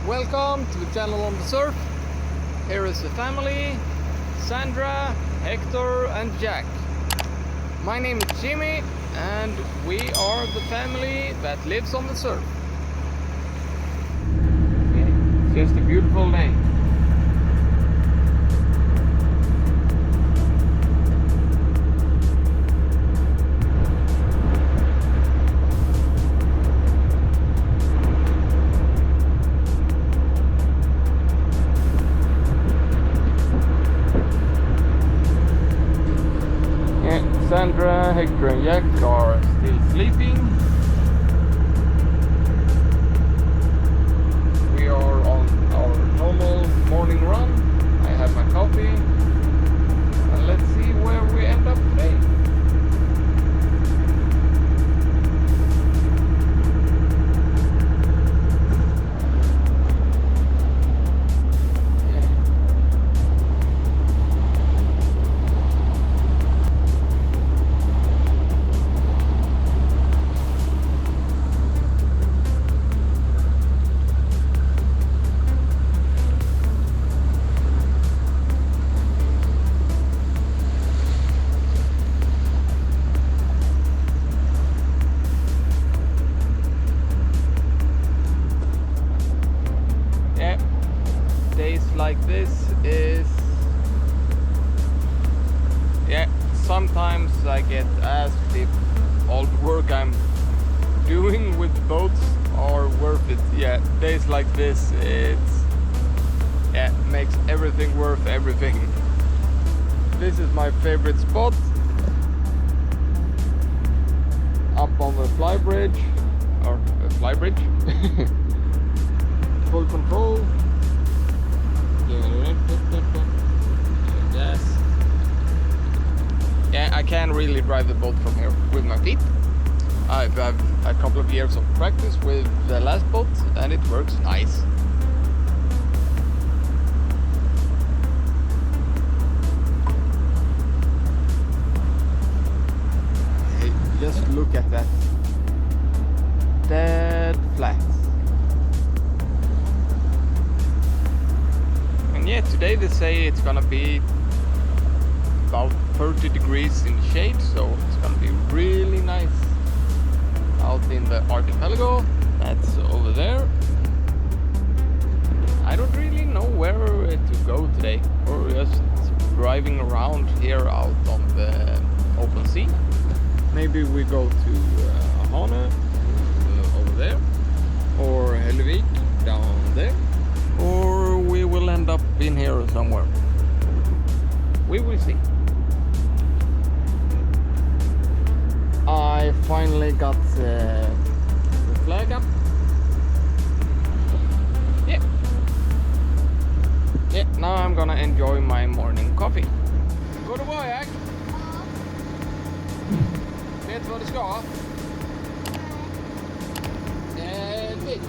Welcome to the channel on the surf. Here is the family, Sandra, Hector and Jack. My name is Jimmy and we are the family that lives on the surf. It's just a beautiful day. Sandra, Hector and Jack are still sleeping. We are on our normal morning run. I have my coffee. And let's see where we end up today. Like this is, sometimes I get asked if all the work I'm doing with the boats are worth it. Days like this, makes everything worth everything. This is my favorite spot, up on the fly bridge, full control. Yes. I can't really drive the boat from here with my feet. I've had a couple of years of practice with the last boat and it works nice. Hey, just look at that. Dead flat. Today they say it's gonna be about 30 degrees in the shade, so it's gonna be really nice out in the archipelago. That's over there. I don't really know where to go today. We're just driving around here out on the open sea. Maybe we go to whant over there, or Hellevik down there. Or we will end up in here somewhere. We will see. I finally got the flag up. Now I'm gonna enjoy my morning coffee. Går det bra, Jack? Vet du vad du ska? Dit.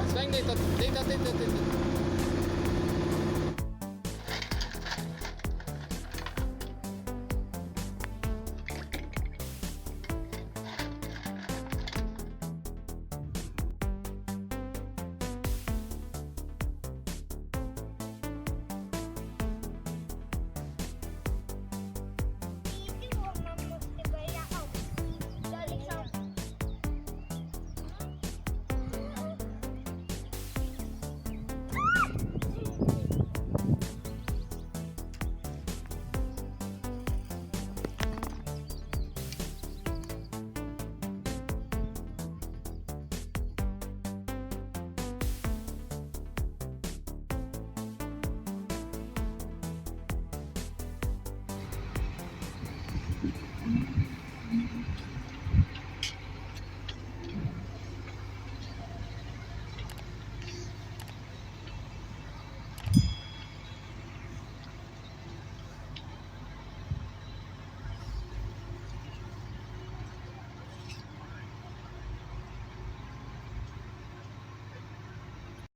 Sväng ditåt.